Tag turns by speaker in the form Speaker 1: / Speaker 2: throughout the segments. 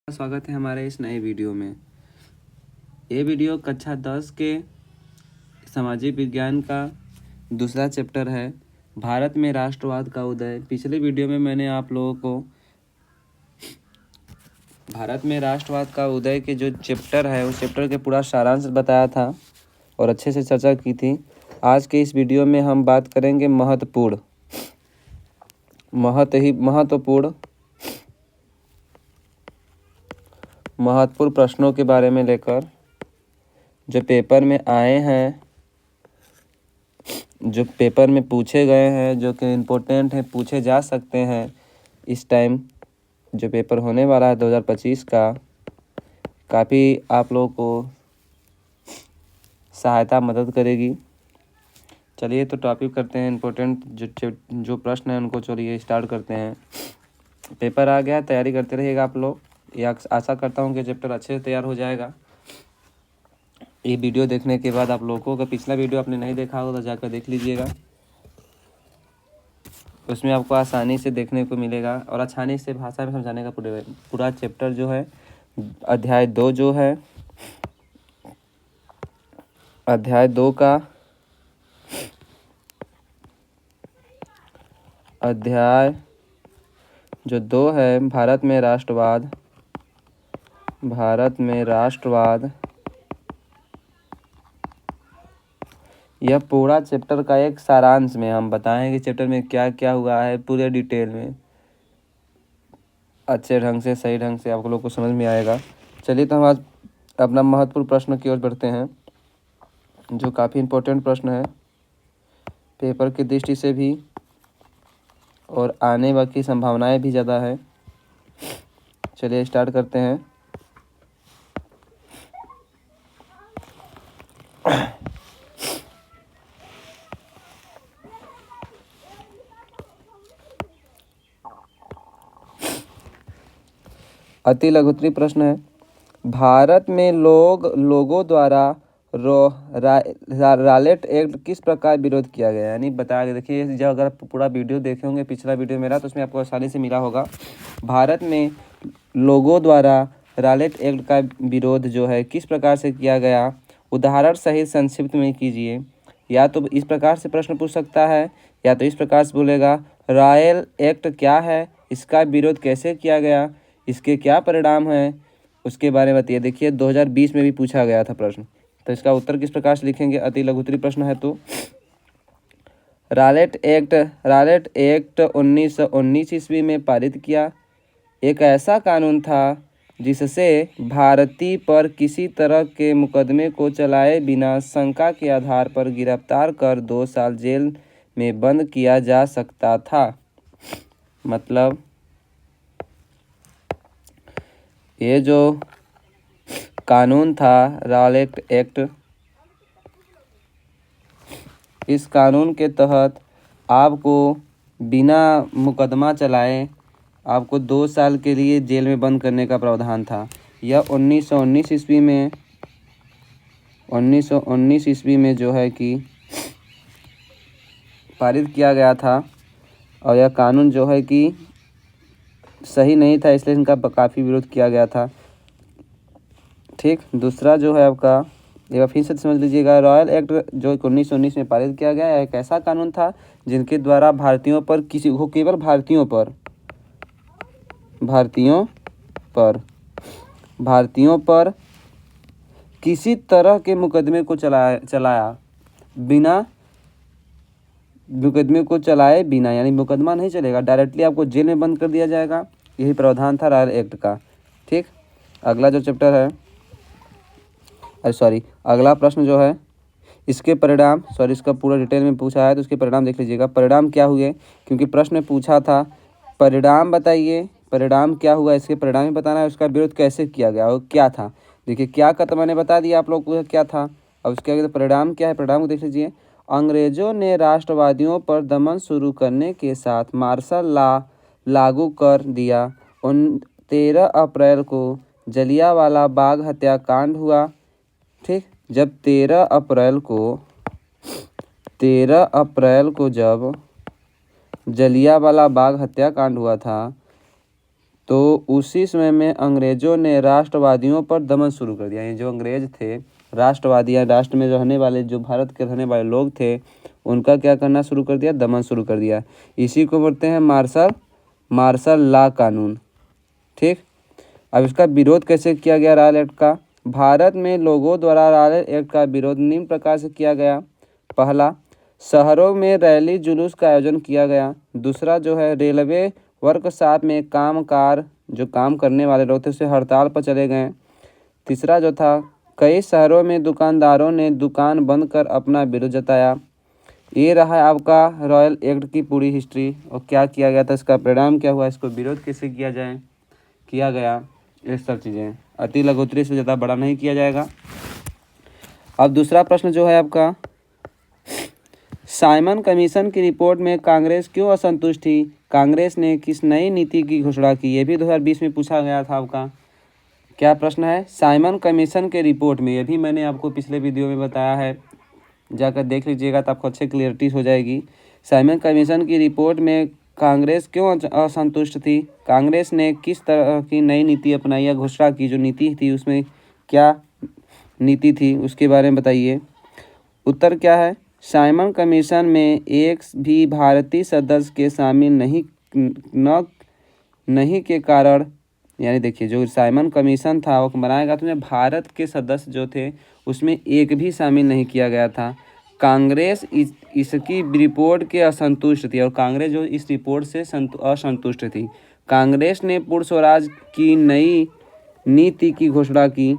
Speaker 1: स्वागत है हमारे इस नए वीडियो में। ये वीडियो कक्षा 10 के सामाजिक विज्ञान का दूसरा चैप्टर है, भारत में राष्ट्रवाद का उदय। पिछले वीडियो में मैंने आप लोगों को भारत में राष्ट्रवाद का उदय के जो चैप्टर है उस चैप्टर के पूरा सारांश बताया था और अच्छे से चर्चा की थी। आज के इस वीडियो में हम बात करेंगे महत्वपूर्ण प्रश्नों के बारे में लेकर, जो पेपर में आए हैं, जो पेपर में पूछे गए हैं, जो कि इम्पोर्टेंट हैं, पूछे जा सकते हैं। इस टाइम जो पेपर होने वाला है 2025 का, काफ़ी आप लोगों को सहायता मदद करेगी। चलिए तो टॉपिक करते हैं। इम्पोर्टेंट जो प्रश्न हैं उनको चलिए स्टार्ट करते हैं। पेपर आ गया, तैयारी करते रहिएगा आप लोग। या आशा करता हूँ कि चैप्टर अच्छे से तैयार हो जाएगा। ये वीडियो देखने के बाद आप लोगों को, पिछला वीडियो आपने नहीं देखा होगा तो जाकर देख लीजिएगा। उसमें आपको आसानी से देखने को मिलेगा और आसानी से भाषा में समझाने का पूरा चैप्टर जो है, अध्याय 2 जो है, अध्याय 2 का अध्याय जो 2 है, भारत में राष्ट्रवाद, यह पूरा चैप्टर का एक सारांश में हम बताएंगे चैप्टर में क्या क्या हुआ है, पूरे डिटेल में, अच्छे ढंग से, सही ढंग से आप लोग को समझ में आएगा। चलिए तो हम आज अपना महत्वपूर्ण प्रश्न की ओर बढ़ते हैं, जो काफ़ी इम्पोर्टेंट प्रश्न है पेपर की दृष्टि से भी और आने वाली की संभावनाएं भी ज़्यादा है। चलिए स्टार्ट करते हैं। अति लघुत्तरीय प्रश्न है, भारत में लोगों द्वारा रॉलेट एक्ट किस प्रकार विरोध किया गया, यानी बताया गया। देखिए, जब अगर पूरा वीडियो देखे होंगे, पिछला वीडियो मेरा, तो उसमें आपको आसानी से मिला होगा। भारत में लोगों द्वारा रॉलेट एक्ट का विरोध जो है किस प्रकार से किया गया, उदाहरण सहित संक्षिप्त में कीजिए। या तो इस प्रकार से प्रश्न पूछ सकता है, या तो इस प्रकार से बोलेगा, रॉयल एक्ट क्या है, इसका विरोध कैसे किया गया, इसके क्या परिणाम हैं, उसके बारे में बताइए। देखिए 2020 में भी पूछा गया था प्रश्न, तो इसका उत्तर किस प्रकार से लिखेंगे। अति लघुत्तरीय प्रश्न है तो रॉलेट एक्ट 1919 ईस्वी में पारित किया। एक ऐसा कानून था जिससे भारतीय पर किसी तरह के मुकदमे को चलाए बिना शंका के आधार पर गिरफ्तार कर 2 साल जेल में बंद किया जा सकता था। मतलब ये जो कानून था रॉलेट एक्ट, इस कानून के तहत आपको बिना मुकदमा चलाए आपको 2 साल के लिए जेल में बंद करने का प्रावधान था। यह 1919 ईस्वी में जो है कि पारित किया गया था, और यह कानून जो है कि सही नहीं था, इसलिए इनका काफ़ी विरोध किया गया था। ठीक, दूसरा जो है आपका, एक बार फिर से समझ लीजिएगा। रॉयल एक्ट जो 1919 में पारित किया गया, एक ऐसा कानून था जिनके द्वारा भारतीयों पर केवल भारतीयों पर किसी तरह के मुकदमे को चलाए बिना, यानी मुकदमा नहीं चलेगा, डायरेक्टली आपको जेल में बंद कर दिया जाएगा। यही प्रावधान था रॉयल एक्ट का। ठीक, अगला जो चैप्टर है, अगला प्रश्न जो है, इसके परिणाम, इसका पूरा डिटेल में पूछा है तो इसके परिणाम देख लीजिएगा। परिणाम क्या हुए, क्योंकि प्रश्न में पूछा था परिणाम बताइए, परिणाम क्या हुआ, इसके परिणाम ही बताना है। उसका विरोध कैसे किया गया और क्या था। देखिए क्या का तो मैंने बता दिया आप लोग को क्या था। अब उसके आगे परिणाम क्या है, परिणाम को देख लीजिए। अंग्रेजों ने राष्ट्रवादियों पर दमन शुरू करने के साथ मार्शल लॉ लागू कर दिया। 13 अप्रैल को जलियांवाला बाग हत्याकांड हुआ। ठीक, जब 13 अप्रैल को जब जलियांवाला बाग हत्याकांड हुआ था, तो उसी समय में अंग्रेज़ों ने राष्ट्रवादियों पर दमन शुरू कर दिया। ये जो अंग्रेज थे, राष्ट्रवादी या राष्ट्र में रहने वाले जो भारत के रहने वाले लोग थे, उनका क्या करना शुरू कर दिया, दमन शुरू कर दिया। इसी को बोलते हैं मार्शल लॉ कानून। ठीक, अब इसका विरोध कैसे किया गया रॉयल एक्ट का? भारत में लोगों द्वारा रॉयल एक्ट का विरोध निम्न प्रकार से किया गया। पहला, शहरों में रैली जुलूस का आयोजन किया गया। दूसरा जो है, रेलवे वर्कशॉप में जो काम करने वाले लोग थे उसे हड़ताल पर चले गए। तीसरा जो था, कई शहरों में दुकानदारों ने दुकान बंद कर अपना विरोध जताया। ये रहा है आपका रॉयल एक्ट की पूरी हिस्ट्री और क्या किया गया था, इसका परिणाम क्या हुआ, इसको विरोध कैसे किया गया, ये सब चीज़ें। अति लघुत्तरी से ज़्यादा बड़ा नहीं किया जाएगा। अब दूसरा प्रश्न जो है आपका, साइमन कमीशन की रिपोर्ट में कांग्रेस क्यों असंतुष्ट थी? कांग्रेस ने किस नई नीति की घोषणा की? ये भी 2020 में पूछा गया था आपका। क्या प्रश्न है? साइमन कमीशन के रिपोर्ट में, ये भी मैंने आपको पिछले वीडियो में बताया है, जाकर देख लीजिएगा तो आपको अच्छे क्लियरिटी हो जाएगी। साइमन कमीशन की रिपोर्ट में कांग्रेस क्यों असंतुष्ट थी? कांग्रेस ने किस तरह की नई नीति अपनाई या घोषणा की? जो नीति थी उसमें क्या नीति थी उसके बारे में बताइए। उत्तर क्या है? साइमन कमीशन में एक भी भारतीय सदस्य के शामिल नहीं के कारण, यानी देखिए जो साइमन कमीशन था वो बनाया गया था, उसमें भारत के सदस्य जो थे उसमें एक भी शामिल नहीं किया गया था। कांग्रेस इसकी रिपोर्ट के असंतुष्ट थी और कांग्रेस जो इस रिपोर्ट से असंतुष्ट थी। कांग्रेस ने पूर्ण स्वराज की नई नीति की घोषणा की।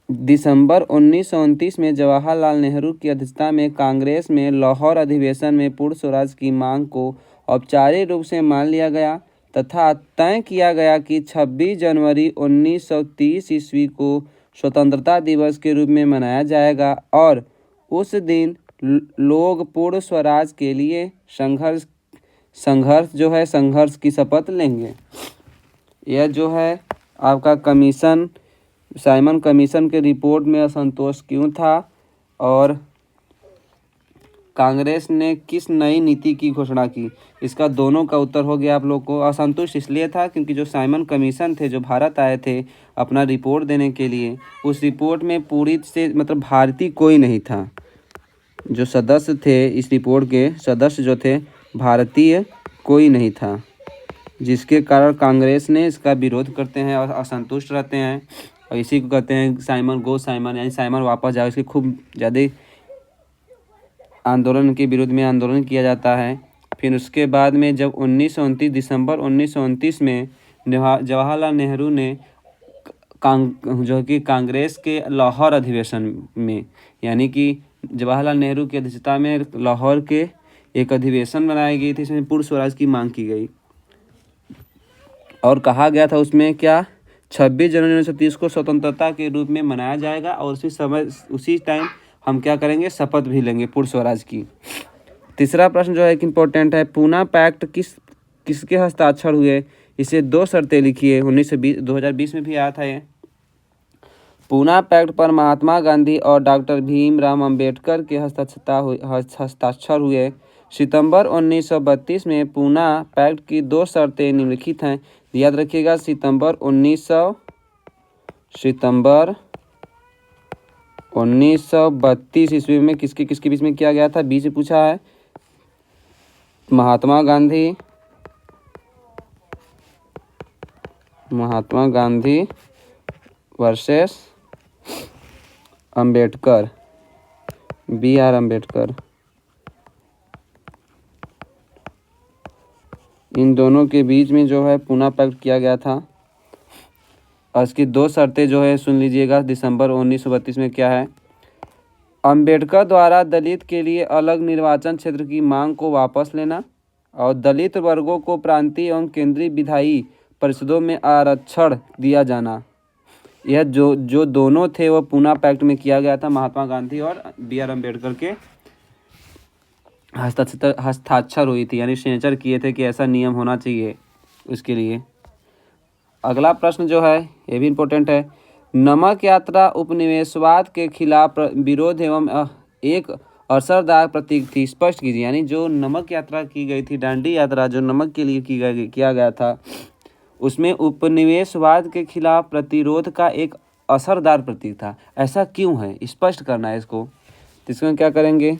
Speaker 1: दिसंबर 1929 में जवाहरलाल नेहरू की अध्यक्षता में कांग्रेस में लाहौर अधिवेशन में पूर्ण स्वराज की मांग को औपचारिक रूप से मान लिया गया तथा तय किया गया कि 26 जनवरी 1930 ईस्वी को स्वतंत्रता दिवस के रूप में मनाया जाएगा और उस दिन लोग पूर्ण स्वराज के लिए संघर्ष की शपथ लेंगे। यह जो है आपका कमीशन, साइमन कमीशन के रिपोर्ट में असंतोष क्यों था और कांग्रेस ने किस नई नीति की घोषणा की, इसका दोनों का उत्तर हो गया आप लोग को। असंतुष्ट इसलिए था क्योंकि जो साइमन कमीशन थे, जो भारत आए थे अपना रिपोर्ट देने के लिए, उस रिपोर्ट में पूरी से मतलब भारतीय कोई नहीं था। जो सदस्य थे, इस रिपोर्ट के सदस्य जो थे, भारतीय कोई नहीं था, जिसके कारण कांग्रेस ने इसका विरोध करते हैं और असंतुष्ट रहते हैं और इसी को कहते हैं साइमन, यानी साइमन वापस जाओ। इसके खूब ज़्यादा आंदोलन के विरुद्ध में आंदोलन किया जाता है। फिर उसके बाद में जब दिसंबर 1929 में जवाहरलाल नेहरू ने जो कि कांग्रेस के लाहौर अधिवेशन में, यानी कि जवाहरलाल नेहरू की अध्यक्षता में लाहौर के एक अधिवेशन बनाई गई थी, इसमें पूर्ण स्वराज की मांग की गई और कहा गया था उसमें क्या, 26 जनवरी 1930 को स्वतंत्रता के रूप में मनाया जाएगा और उसी टाइम हम क्या करेंगे, शपथ भी लेंगे पूर्ण स्वराज की। तीसरा प्रश्न जो है एक इम्पोर्टेंट है, पूना पैक्ट किसके हस्ताक्षर हुए? इसे 2 शर्तें लिखिए। 2020 में भी आया था ये। पूना पैक्ट पर महात्मा गांधी और डॉक्टर भीमराव अंबेडकर के हस्ताक्षर हुए। सितंबर 1932 में पूना पैक्ट की 2 शर्तें निम्नलिखित हैं। याद रखिएगा, सितंबर 1932 ईस्वी में किसके बीच में किया गया था? बीच में पूछा है। महात्मा गांधी वर्सेस अंबेडकर, BR अंबेडकर, इन दोनों के बीच में जो है पूना पैक्ट किया गया था और इसकी 2 शर्तें जो है सुन लीजिएगा। दिसंबर 1932 में क्या है, अंबेडकर द्वारा दलित के लिए अलग निर्वाचन क्षेत्र की मांग को वापस लेना और दलित वर्गों को प्रांतीय एवं केंद्रीय विधायी परिषदों में आरक्षण दिया जाना। यह जो दोनों थे वो पूना पैक्ट में किया गया था, महात्मा गांधी और BR अम्बेडकर के हस्ताक्षर हुई थी, यानी सिग्नेचर किए थे कि ऐसा नियम होना चाहिए उसके लिए। अगला प्रश्न जो है ये भी इम्पोर्टेंट है, नमक यात्रा उपनिवेशवाद के खिलाफ विरोध एवं एक असरदार प्रतीक थी, स्पष्ट कीजिए। यानी जो नमक यात्रा की गई थी, दांडी यात्रा जो नमक के लिए किया गया था, उसमें उपनिवेशवाद के खिलाफ प्रतिरोध का एक असरदार प्रतीक था। ऐसा क्यों है, स्पष्ट करना है इसको। तो इसमें क्या करेंगे,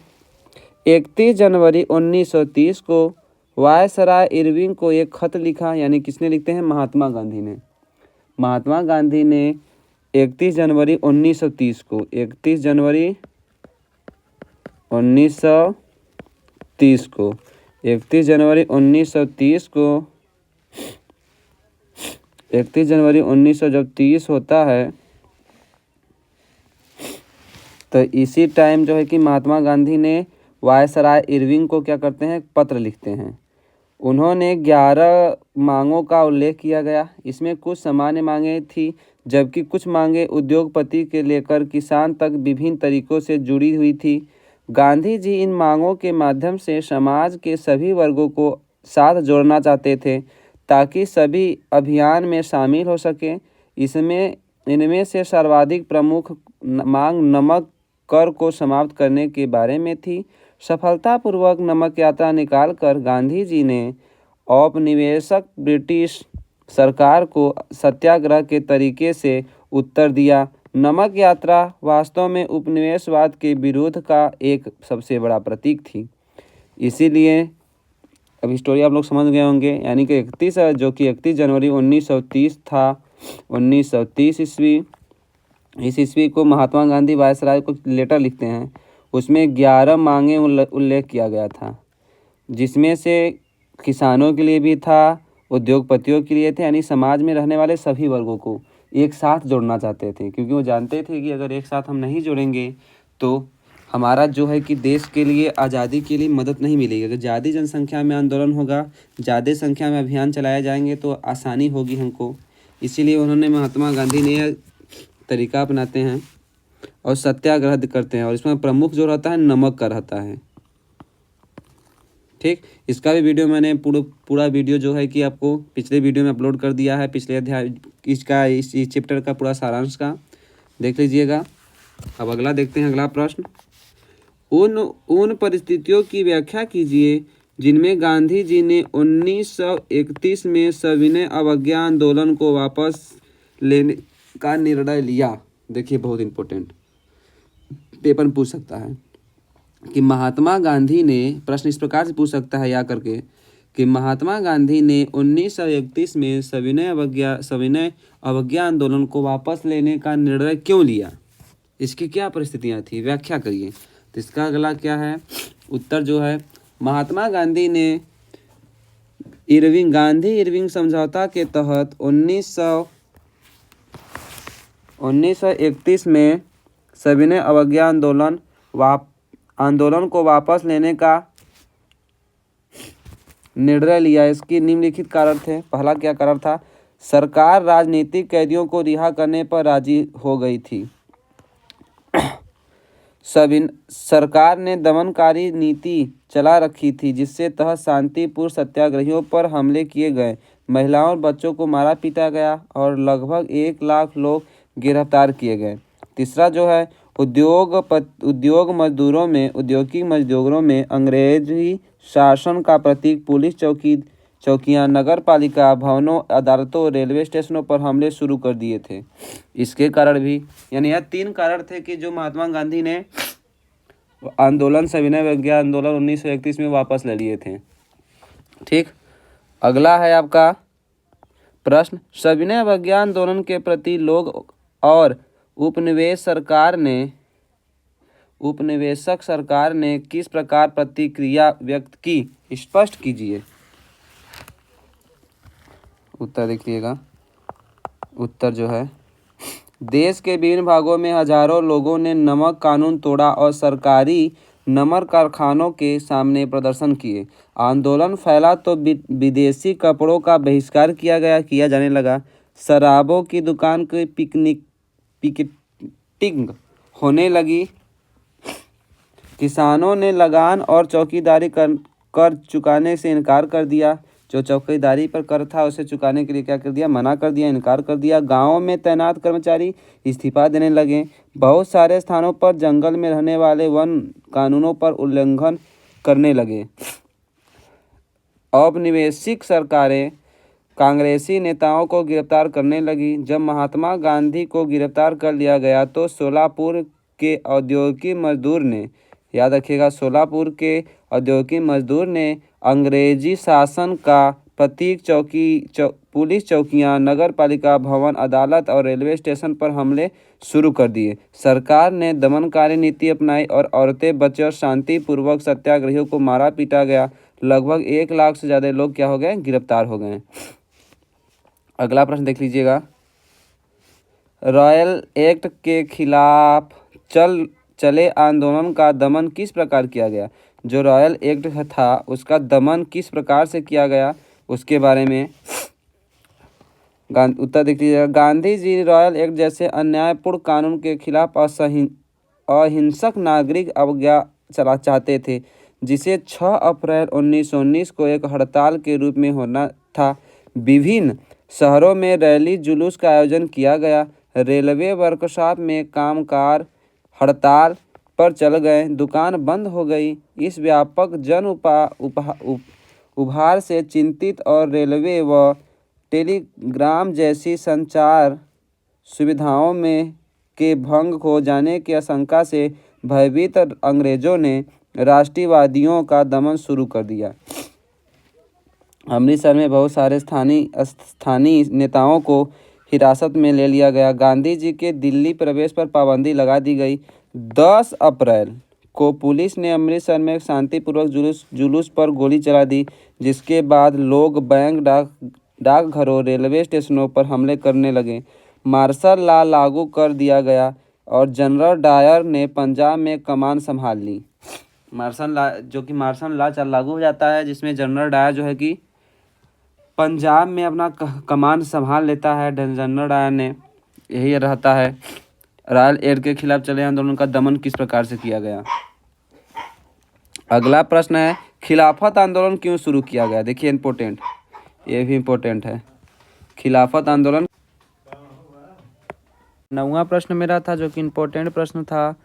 Speaker 1: 31 जनवरी 1930 को वायसराय इरविंग को एक खत लिखा। यानी किसने लिखते हैं, महात्मा गांधी ने। महात्मा गांधी ने 31 जनवरी 1930 को 31 जनवरी 1930 को 31 जनवरी 1930 को 31 जनवरी 1900 जब 30 होता है तो इसी टाइम जो है कि महात्मा गांधी ने वायसराय इरविंग को क्या करते हैं, पत्र लिखते हैं। उन्होंने 11 मांगों का उल्लेख किया गया। इसमें कुछ सामान्य मांगें थी, जबकि कुछ मांगें उद्योगपति के लेकर किसान तक विभिन्न तरीकों से जुड़ी हुई थी। गांधी जी इन मांगों के माध्यम से समाज के सभी वर्गों को साथ जोड़ना चाहते थे ताकि सभी अभियान में शामिल हो सकें। इनमें से सर्वाधिक प्रमुख मांग नमक कर को समाप्त करने के बारे में थी। सफलतापूर्वक नमक यात्रा निकालकर गांधी जी ने औपनिवेशिक ब्रिटिश सरकार को सत्याग्रह के तरीके से उत्तर दिया। नमक यात्रा वास्तव में उपनिवेशवाद के विरोध का एक सबसे बड़ा प्रतीक थी। इसीलिए अब स्टोरी आप लोग समझ गए होंगे। यानी कि 31 जनवरी 1930 था, 1930 ईस्वी। इस ईस्वी को महात्मा गांधी वायसराय को लेटर लिखते हैं। उसमें 11 मांगें उल्लेख किया गया था, जिसमें से किसानों के लिए भी था, उद्योगपतियों के लिए थे। यानी समाज में रहने वाले सभी वर्गों को एक साथ जोड़ना चाहते थे, क्योंकि वो जानते थे कि अगर एक साथ हम नहीं जोड़ेंगे तो हमारा जो है कि देश के लिए, आज़ादी के लिए मदद नहीं मिलेगी। अगर ज़्यादा जनसंख्या में आंदोलन होगा, ज़्यादा संख्या में अभियान चलाए जाएंगे तो आसानी होगी हमको। इसीलिए उन्होंने, महात्मा गांधी ने यह तरीका अपनाते हैं और सत्याग्रह करते हैं। और इसमें प्रमुख जो रहता है नमक का रहता है। ठीक, इसका भी वीडियो मैंने पूरा वीडियो जो है कि आपको पिछले वीडियो में अपलोड कर दिया है। पिछले अध्याय इसका, इस चैप्टर का पूरा सारांश का देख लीजिएगा। अब अगला देखते हैं, अगला प्रश्न। उन परिस्थितियों की व्याख्या कीजिए जिनमें गांधी जी ने 1931 में सविनय अवज्ञा आंदोलन को वापस लेने का निर्णय लिया। देखिए, बहुत इंपॉर्टेंट, पेपर पूछ सकता है कि महात्मा गांधी ने, प्रश्न इस प्रकार से पूछ सकता है या करके कि महात्मा गांधी ने 1931 में सविनय अवज्ञा आंदोलन को वापस लेने का निर्णय क्यों लिया, इसकी क्या परिस्थितियां थी, व्याख्या करिए। तो इसका अगला क्या है, उत्तर जो है, महात्मा गांधी ने गांधी इरविंग समझौता के तहत 1931 में सविनय अवज्ञा आंदोलन को वापस लेने का निर्णय लिया। इसकी निम्नलिखित कारण थे। पहला क्या कारण था, सरकार राजनीतिक कैदियों को रिहा करने पर राजी हो गई थी। सरकार ने दमनकारी नीति चला रखी थी, जिससे तहत शांतिपूर्ण सत्याग्रहियों पर हमले किए गए, महिलाओं और बच्चों को मारा पीटा गया और लगभग 1 लाख लोग गिरफ्तार किए गए। तीसरा जो है, औद्योगिक मजदूरों में अंग्रेजी शासन का प्रतीक पुलिस चौकियां, नगर पालिका भवनों, अदालतों, रेलवे स्टेशनों पर हमले शुरू कर दिए थे। इसके कारण भी, यानी यह 3 कारण थे कि जो महात्मा गांधी ने आंदोलन, सविनय अवज्ञा आंदोलन 1931 में वापस ले लिए थे। ठीक, अगला है आपका प्रश्न, सविनय अवज्ञा आंदोलन के प्रति लोग और उपनिवेशक सरकार ने किस प्रकार प्रतिक्रिया व्यक्त की, स्पष्ट कीजिए। उत्तर देखिएगा। उत्तर जो है, देश के विभिन्न भागों में हजारों लोगों ने नमक कानून तोड़ा और सरकारी नमक कारखानों के सामने प्रदर्शन किए। आंदोलन फैला तो विदेशी कपड़ों का बहिष्कार किया जाने लगा। शराबों की दुकान की पिकेटिंग होने लगी। किसानों ने लगान और चौकीदारी कर चुकाने से इनकार कर दिया। जो चौकीदारी पर कर था उसे चुकाने के लिए क्या कर दिया, मना कर दिया, इनकार कर दिया। गाँव में तैनात कर्मचारी इस्तीफा देने लगे। बहुत सारे स्थानों पर जंगल में रहने वाले वन कानूनों पर उल्लंघन करने लगे। औपनिवेशिक सरकारें कांग्रेसी नेताओं को गिरफ्तार करने लगी। जब महात्मा गांधी को गिरफ्तार कर लिया गया तो सोलापुर के औद्योगिक मजदूर ने, याद रखिएगा, सोलापुर के औद्योगिक मजदूर ने अंग्रेजी शासन का प्रतीक पुलिस चौकियां, नगर पालिका भवन, अदालत और रेलवे स्टेशन पर हमले शुरू कर दिए। सरकार ने दमनकारी नीति अपनाई और औरतें, बच्चे और शांतिपूर्वक सत्याग्रहियों को मारा पीटा गया। लगभग 1 लाख से ज़्यादा लोग क्या हो गए, गिरफ्तार हो गए। अगला प्रश्न देख लीजिएगा। रॉयल एक्ट के खिलाफ चले आंदोलन का दमन किस प्रकार किया गया। जो रॉयल एक्ट था उसका दमन किस प्रकार से किया गया उसके बारे में उत्तर देख लीजिएगा। गांधी जी रॉयल एक्ट जैसे अन्यायपूर्ण कानून के खिलाफ अहिंसक नागरिक अवज्ञा चला चाहते थे, जिसे 6 अप्रैल 1919 को एक हड़ताल के रूप में होना था। विभिन्न शहरों में रैली जुलूस का आयोजन किया गया। रेलवे वर्कशॉप में कामगार हड़ताल पर चल गए, दुकान बंद हो गई। इस व्यापक जन उभार से चिंतित और रेलवे व टेलीग्राम जैसी संचार सुविधाओं में के भंग हो जाने की आशंका से भयभीत अंग्रेजों ने राष्ट्रवादियों का दमन शुरू कर दिया। अमृतसर में बहुत सारे स्थानीय नेताओं को हिरासत में ले लिया गया। गांधी जी के दिल्ली प्रवेश पर पाबंदी लगा दी गई। 10 अप्रैल को पुलिस ने अमृतसर में शांतिपूर्वक जुलूस पर गोली चला दी, जिसके बाद लोग बैंक, डाकघरों, रेलवे स्टेशनों पर हमले करने लगे। मार्शल लॉ लागू कर दिया गया और जनरल डायर ने पंजाब में कमान संभाल ली। मार्शल लॉ लागू हो जाता है, जिसमें जनरल डायर जो है कि पंजाब में अपना कमान संभाल लेता है। जनरल डायर ने यही रहता है। रॉयल एक्ट के खिलाफ चले आंदोलन का दमन किस प्रकार से किया गया। अगला प्रश्न है, खिलाफत आंदोलन क्यों शुरू किया गया। देखिए इम्पोर्टेंट, ये भी इम्पोर्टेंट है। खिलाफत आंदोलन 9वां प्रश्न मेरा था, जो कि इम्पोर्टेंट प्रश्न था।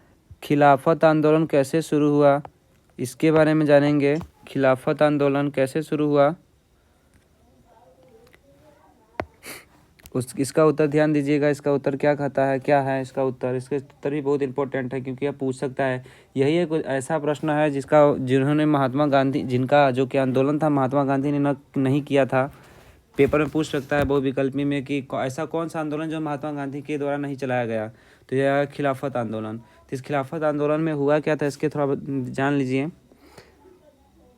Speaker 1: खिलाफत आंदोलन कैसे शुरू हुआ, इसके बारे में जानेंगे। खिलाफत आंदोलन कैसे शुरू हुआ, इसका उत्तर ध्यान दीजिएगा। इसका उत्तर क्या कहता है, क्या है इसका उत्तर। इसका उत्तर भी बहुत इंपॉर्टेंट है, क्योंकि यह पूछ सकता है। यही एक ऐसा प्रश्न है जिन्होंने महात्मा गांधी, जिनका जो कि आंदोलन था महात्मा गांधी ने नहीं किया था। पेपर में पूछ सकता है बहुविकल्पी में कि ऐसा कौन सा आंदोलन जो महात्मा गांधी के द्वारा नहीं चलाया गया, तो यह है खिलाफत आंदोलन। तो इस खिलाफत आंदोलन में हुआ क्या था, इसके थोड़ा जान लीजिए।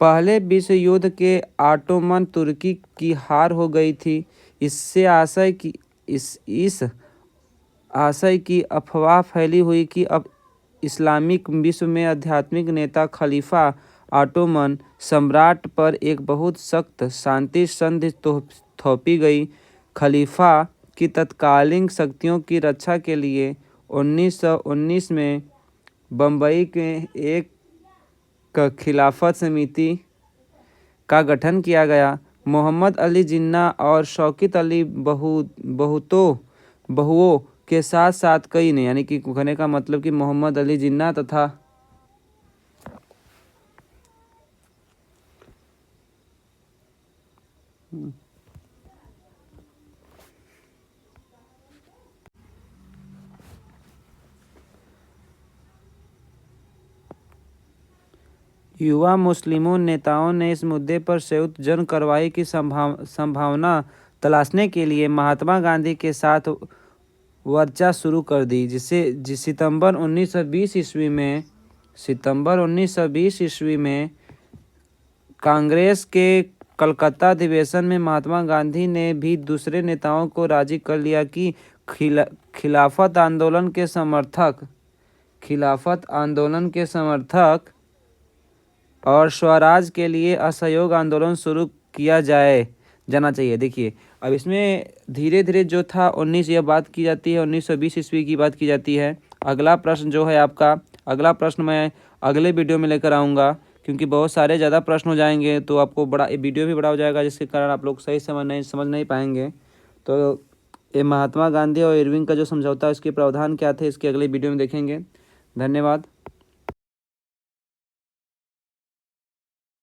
Speaker 1: पहले विश्व युद्ध के ऑटोमन तुर्की की हार हो गई थी। इससे इस आशय की अफवाह फैली हुई कि अब इस्लामिक विश्व में आध्यात्मिक नेता खलीफा ऑटोमन सम्राट पर एक बहुत सख्त शांति संधि थोपी गई। खलीफा की तत्कालीन शक्तियों की रक्षा के लिए 1919 में बम्बई के एक खिलाफत समिति का गठन किया गया। मोहम्मद अली जिन्ना और शौकत अली बहुओं के साथ साथ कई ने, यानी कि कहने का मतलब कि मोहम्मद अली जिन्ना तथा युवा मुस्लिमों नेताओं ने इस मुद्दे पर संयुक्त जन कार्रवाई की संभावना तलाशने के लिए महात्मा गांधी के साथ वर्चा शुरू कर दी, जिसे सितंबर 1920 ईस्वी में कांग्रेस के कलकत्ता अधिवेशन में महात्मा गांधी ने भी दूसरे नेताओं को राजी कर लिया कि खिलाफत आंदोलन के समर्थक और स्वराज के लिए असहयोग आंदोलन शुरू किया जाना चाहिए। देखिए अब इसमें धीरे धीरे जो था 19 यह बात की जाती है, 1920 ईस्वी की बात की जाती है। अगला प्रश्न जो है आपका, अगला प्रश्न मैं अगले वीडियो में लेकर आऊँगा क्योंकि बहुत सारे ज़्यादा प्रश्न हो जाएंगे तो आपको बड़ा ये वीडियो भी बड़ा हो जाएगा, जिसके कारण आप लोग सही समझ नहीं पाएंगे। तो ये महात्मा गांधी और इरविंग का जो समझौता इसके प्रावधान क्या थे इसके अगले वीडियो में देखेंगे। धन्यवाद।